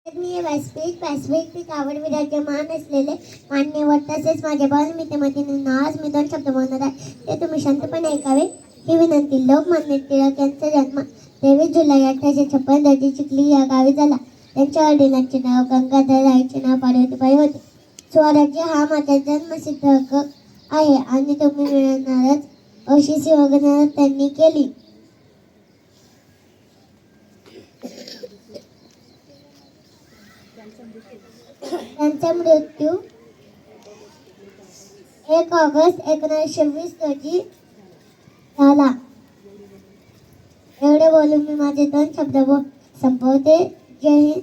आदरणीय व्यासपीठ आवडविराचे मान असलेले मान्यवर तसेच माझे बालमित्रमैत्रिणींनो, आज मी 2 शब्द बोलणार आहे, ते तुम्ही शांतपणे ऐकावे ही विनंती. लोकमान्य टिळक यांचा जन्म 23 जुलै 1856 रोजी चिखली या गावी झाला. त्यांच्या वडिलांचे नाव गंगाधर, आईचे नाव पार्वतीबाई होते. स्वराज्य हा माझा जन्मसिद्ध हक्क आहे आणि तुम्ही मिळवणारच अशी घोषणा त्यांनी केली. त्यांचा मृत्यू 1 ऑगस्ट 1920 रोजी झाला. एवढे बोलून मी माझे 2 शब्द संपवते. जय हिंद,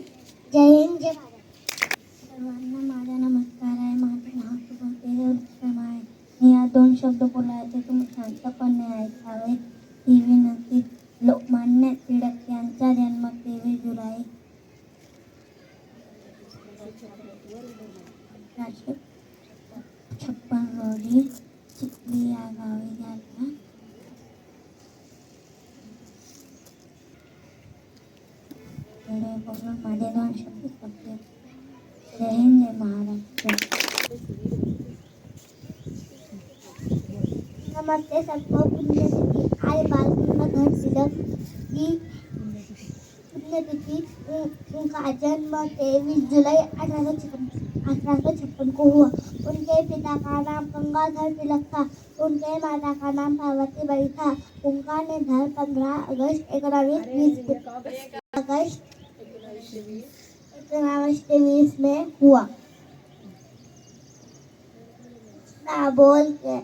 जय हिंद, जय भारत. सर्वांना माझा नमस्कार आहे. माझे नाव शुभंकरी उत्तम आहे. मी या 2 शब्द बोलायचे तुम्ही शांतपणे ऐकावे ही विनंती. लोकमान्य टिळक यांचा जन्म 23 जुलै 1856 रोजी चिखली या गावी झाला. एवढे बोलून माझे 2 शब्द संपले. जय हिंद, जय महाराष्ट्र. नमस्ते सबको. पुण्यतिथि आज बालगंगाधर तिलक की पुण्यतिथि. उनका जन्म 23 जुलाई 1856 को हुआ. उनके पिता का नाम गंगाधर तिलक था. उनके माता का नाम पार्वतीबाई था. उनका निधन 15 अगस्त 1920 में हुआ. बोल के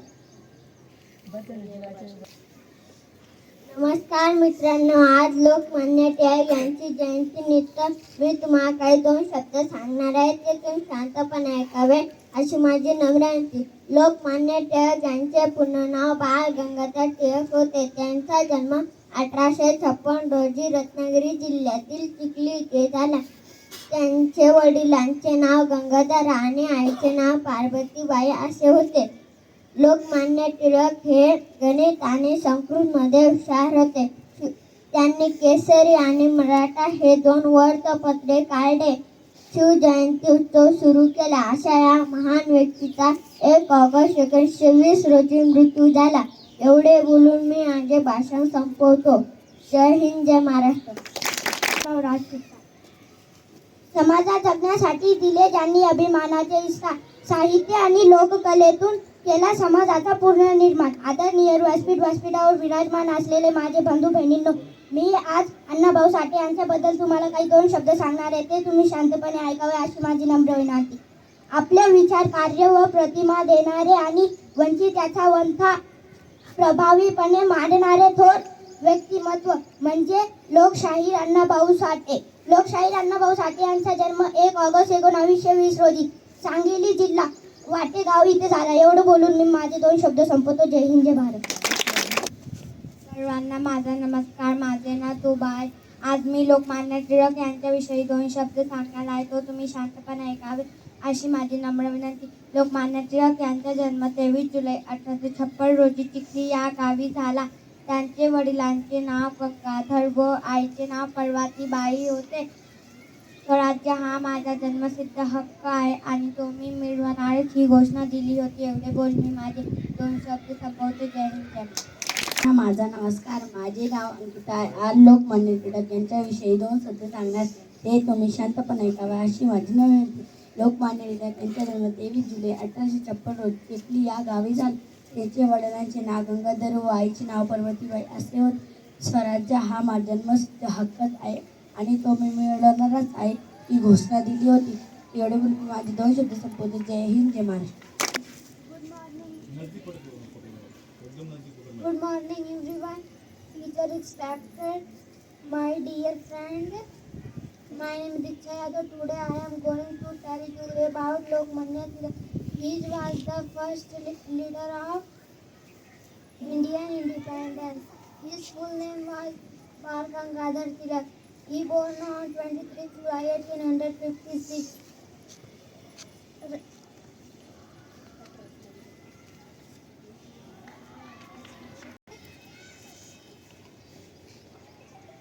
नमस्कार मित्रांनो, आज लोकमान्य टिळक यांची जयंतीनिमित्त मी तुम्हाला काही 2 शब्द सांगणार आहे, ते तुम्ही शांतपणे ऐकावे अशी माझी नम्र विनंती. लोकमान्य टिळक यांचे पूर्ण नाव बाळ गंगाधर टिळक होते. त्यांचा जन्म 1856 रोजी रत्नागिरी जिल्ह्यातील चिखली येथे झाला. त्यांचे वडिलांचे नाव गंगाधर आणि आईचे नाव पार्वतीबाई असे होते. लोकमान्य टिळक हे गणित आणि संस्कृतमध्ये हुशार होते. त्यांनी केसरी आणि मराठा हे 2 वृत्तपत्रे काढले. शिवजयंती उत्सव सुरू केला. अशा या महान व्यक्तीचा 1 ऑगस्ट 1920 रोजी मृत्यू झाला. एवढे बोलून मी माझे भाषण संपवतो. जय हिंद, जय महाराष्ट्र. समाजात जगण्यासाठी दिले ज्यांनी अभिमानाचे इष्टा. साहित्य आणि लोककलेतून केला समाजाचा पुनर्निर्माण. आदरणीय व्यासपीठावर विराजमान असलेले माझे बंधू बहिणींनो, मी आज अण्णाभाऊ साठे यांच्याबद्दल तुम्हाला काही 2 शब्द सांगणार आहे, ते तुम्ही शांतपणे ऐकावे अशी माझी नम्र विनंती. आपले विचार, कार्य व प्रतिमा देणारे आणि वंचिताचा वंथा प्रभावीपणे मांडणारे थोर व्यक्तिमत्व म्हणजे लोकशाहीर अण्णाभाऊ साठे. लोकशाहीर अण्णाभाऊ साठे यांचा जन्म 1 ऑगस्ट 1920 रोजी सांगली जिल्हा वाटेगाव इथे झाला. एवढं बोलून मी माझे 2 शब्द संपवतो. जय हिंद, जय भारत. सर्वांना माझा नमस्कार. माझे नाव तुबा आहे. आज मी लोकमान्य टिळक यांच्याविषयी 2 शब्द सांगणार आहे, तो तुम्ही शांतपणे ऐकावे अशी माझी नम्र विनंती. लोकमान्य टिळक यांचा जन्म 23 जुलै 1856 रोजी चिखली या गावी झाला. त्यांचे वडिलांचे नाव गंगाधर व आईचे नाव पार्वतीबाई होते. स्वराज्य हा माझा जन्मसिद्ध हक्क आहे आणि तो मी मिळवणारच ही घोषणा दिली होती. एवढे बोल मी माझे 2 शब्द संपवते. जय हिंद, जय महाराष्ट्र. माझा नमस्कार. माझे नाव अंकिता आहे. आज लोकमान्य टिळक यांच्याविषयी 2 शब्द सांगणार, ते तुम्ही शांतपणे ऐकावे अशी माझी विनंती. लोकमान्य टिळक यांचा जन्म 23 जुलै 1856 रोजी चिखली या गावी झाला. त्यांचे वडिलांचे नाव गंगाधर व आईचे नाव पार्वतीबाई असे होते. स्वराज्य हा माझा जन्मसिद्ध हक्कच आहे आणि तो मी मिळवणारच आहे ही घोषणा दिली होती. एवढे बोलून मी माझे 2 शब्द संपवते. जय हिंद, जय Maharashtra. Good morning everyone. Teacher respected, my dear friend. My name is Diksha Yadav. Today I am going to tell you about Lokmanya Tilak. He was the first leader of Indian independence. His full name was Bal Gangadhar Tilak. He born on 23 July 1856.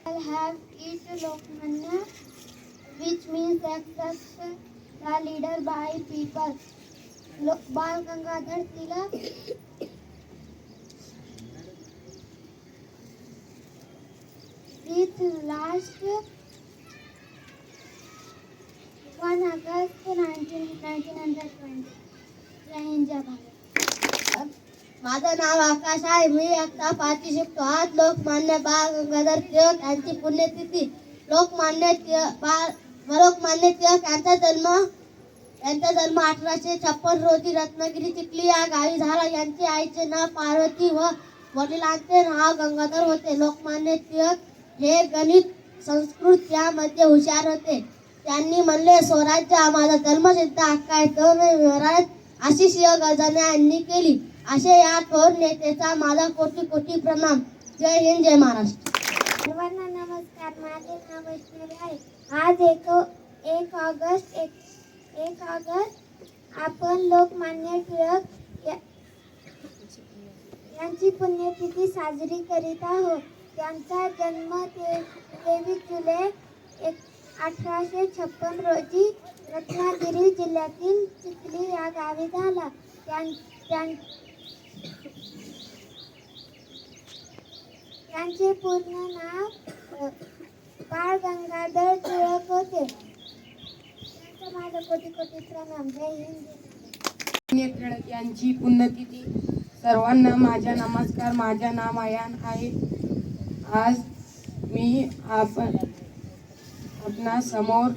I have eat Lokmanya which means accepted the leader by people. Bal Gangadhar Tilak with last 1 August 1920. जय हिंद जय भारत. माझं नाव आकाश आहे. मी आता 5वी शिकतो. आज लोकमान्य बाळ गंगाधर टिळक यांची पुण्यतिथी. लोकमान्य टिळक यांचा जन्म 1856 रोजी रत्नागिरी चिखली या गावी झाला. यांची आईचे नाव पार्वती व वडिलांचे नाव गंगाधर होते. लोकमान्य टिळक हे गणित, संस्कृत यामध्ये हुशार होते. त्यांनी म्हणले, स्वराज्य हा माझा जन्मसिद्ध हक्क आहे, तो मी मिळवणार अशी शिवगर्जना यांनी केली. असे या थोर नेत्याचा माझा कोटी कोटी प्रणाम. जय हिंद जय महाराष्ट्र. सर्वांना नमस्कार. माझे नाव वैष्णवी आहे. आज 1 ऑगस्ट आपण लोकमान्य टिळक यांची पुण्यतिथी साजरी करीत आहोत. त्यांचा जन्म 23 जुलै 1856 रोजी रत्नागिरी जिल्ह्यातील चिखली या गावी झाला. त्यांचे पूर्ण नाव बाळ गंगाधर टिळक होते. त्यांचा माझा कोटी कोटी प्रणाम. जय हिंद. टिळक यांची पुण्यतिथी. सर्वांना माझा नमस्कार. माझे नाव आयान आहे. आज मी आपणा समोर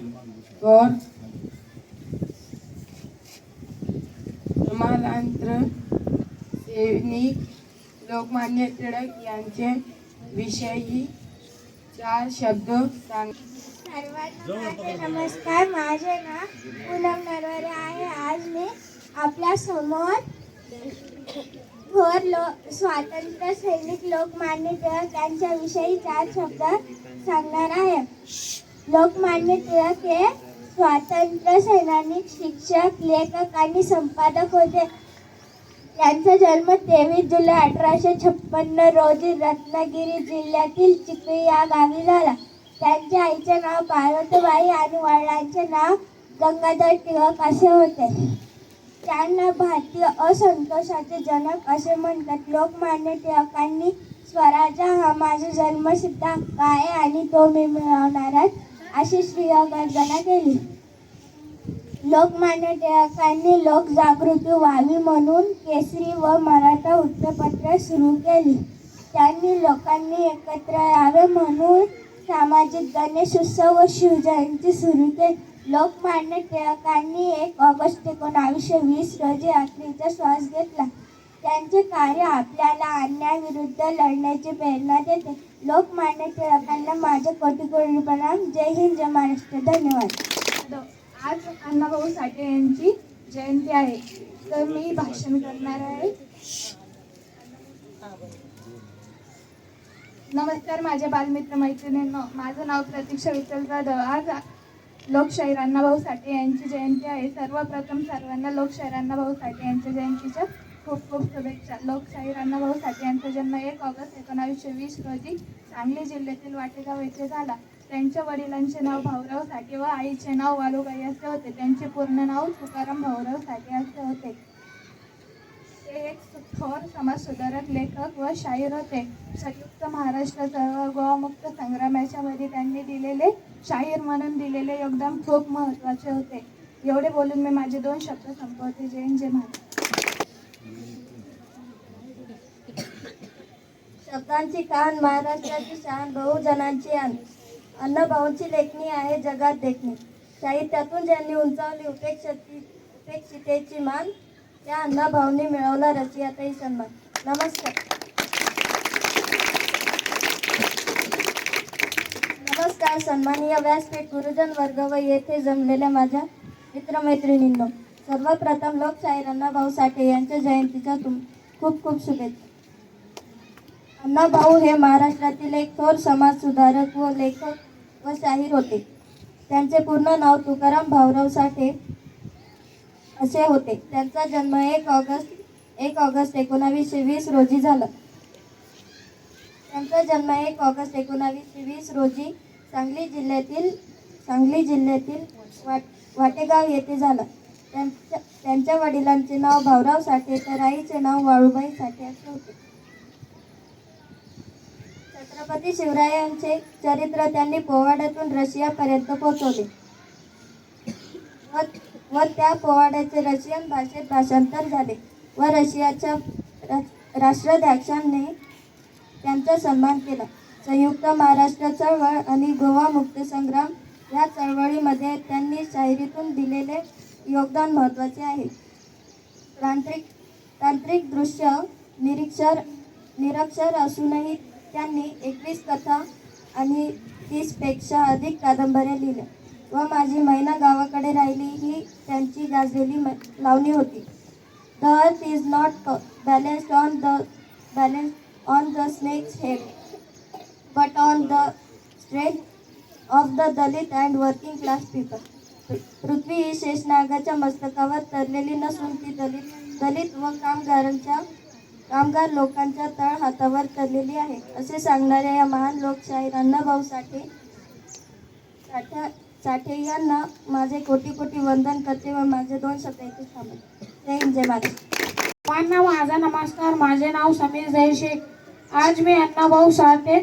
समालांतर सैनिक लोकमान्य टिळक यांचे विषयी 4 शब्द सांग. सर्वांना माझे नमस्कार. माझे नाव पूनम नरवरे आहे. आज मी आपल्या समोर थोर स्वातंत्र्य सैनिक लोकमान्य टिळक यांच्याविषयी 4 शब्द सांगणार आहे. लोकमान्य टिळक हे स्वातंत्र्य सैनिक, शिक्षक, लेखक आणि संपादक होते. त्यांचा जन्म 23 जुलै 1856 रोजी रत्नागिरी जिल्ह्यातील चिखली या गावी झाला. त्यांच्या आईचे नाव पार्वतीबाई आणि वडिलांचे नाव गंगाधर टिळक असे होते. त्यांना भारतीय असंतोषाचे जनक असे म्हणतात. लोकमान्य टिळकांनी स्वराज्य हा माझा जन्मसिद्ध हक्क आहे आणि तो मी मिळवणारच अशी शिवगर्जना केली. लोकमान्य टिळकांनी लोकजागृती व्हावी म्हणून केसरी व मराठा वृत्तपत्रे सुरू केली. त्यांनी लोकांनी एकत्र यावे म्हणून सामाजिक गणेशोत्सव व शिवजयंती सुरू केली. लोकमान्य टिळकांनी 1 ऑगस्ट 1920 रोजी अखेरचा श्वास घेतला. त्यांचे कार्य आपल्याला अन्यायाविरुद्ध लढण्याची प्रेरणा देते. लोकमान्य टिळकांना माझे कोटी कोटी प्रणाम. जय हिंद जय महाराष्ट्र. धन्यवाद. आज अण्णाभाऊ साठे यांची जयंती आहे, तर मी भाषण करणार आहे. नमस्कार माझ्या बालमित्र मैत्रिणींनो, माझं नाव प्रतीक्षा विठ्ठल जाधव. आज लोकशाहीर अण्णाभाऊ साठे यांची जयंती आहे. सर्वप्रथम सर्वांना लोकशाहीर अण्णाभाऊ साठे यांच्या जयंतीच्या खूप खूप शुभेच्छा. लोकशाहीर अण्णाभाऊ साठे यांचा जन्म 1 ऑगस्ट 1920 रोजी सांगली जिल्ह्यातील वाटेगाव येथे झाला. त्यांच्या वडिलांचे नाव भाऊराव साठे व आईचे नाव वालुबाई असे होते. त्यांचे पूर्ण नाव तुकाराम भाऊराव साठे असे होते. ते एक थोर समाजसुधारक, लेखक व शाहीर होते. संयुक्त महाराष्ट्र चळवळ, गोवामुक्त संग्रामाच्या मध्ये त्यांनी दिलेले शाहीर म्हणून दिलेले योगदान खूप महत्त्वाचे होते. एवढे बोलून मी माझे 2 शब्द संपवते. जय हिंद जय महाराष्ट्र. शब्दांची कान, महाराष्ट्राची शान, बहुजनांची आन. अण्णाभाऊंची लेखणी आहे जगात देखणी. साहित्यातून ज्यांनी उंचावली उपेक्षितेची मान, त्या अण्णाभाऊंनी मिळवला रसियाताई सन्मान. नमस्कार. नमस्कार सन्माननीय व्यासपीठ, गुरुजन वर्ग व येथे जमलेल्या माझ्या मित्रमैत्रिणींनो, सर्वप्रथम लोकशाहीर अण्णाभाऊ साठे यांच्या जयंतीच्या खूप खूप शुभेच्छा. अण्णाभाऊ हे महाराष्ट्रातील एक थोर समाजसुधारक व लेखक व शाहीर होते. त्यांचे पूर्ण नाव तुकाराम भाऊराव साठे असे होते. त्यांचा जन्म 1 ऑगस्ट 1920 रोजी झाला. त्यांचा जन्म 1 ऑगस्ट 1920 रोजी सांगली जिल्ह्यातील सांगली जिल्ह्यातील वाटेगाव येथे झाला. त्यांच्या वडिलांचे नाव भाऊराव साठे तर आईचे नाव वाळूबाई साठे असे होते. छत्रपती शिवरायांचे चरित्र त्यांनी पोवाड्यातून रशियापर्यंत पोहोचवले व त्या पोवाड्याचे रशियन भाषेत भाषांतर झाले व रशियाच्या राष्ट्राध्यक्षांनी त्यांचा सन्मान केला. संयुक्त महाराष्ट्र चळवळ आणि गोवा मुक्तीसंग्राम या चळवळीमध्ये त्यांनी शाहिरीतून दिलेले योगदान महत्त्वाचे आहे. तांत्रिक दृश्य निरक्षर असूनही त्यांनी 21 कथा आणि 30पेक्षा अधिक कादंबऱ्या लिहिल्या व माझी मैना गावाकडे राहिली ही त्यांची गाजलेली लावणी होती. The earth is not balanced on the snake's head but on the strength of the Dalit and working class people. पृथ्वी ही शेषनागाच्या मस्तकावर तरलेली नसून ती दलित व कामगार लोकांच्या तळ हातावर तरलेली आहे असे सांगणाऱ्या या महान लोकशाहीर अण्णाभाऊ साठे यांना माझे कोटी कोटी वंदन करते व माझे 2 शब्द इथे थांबते. जय हिंद, जय महाराष्ट्र. माझा नमस्कार. माझे नाव समीर जयशेख. आज मी अण्णाभाऊ साठे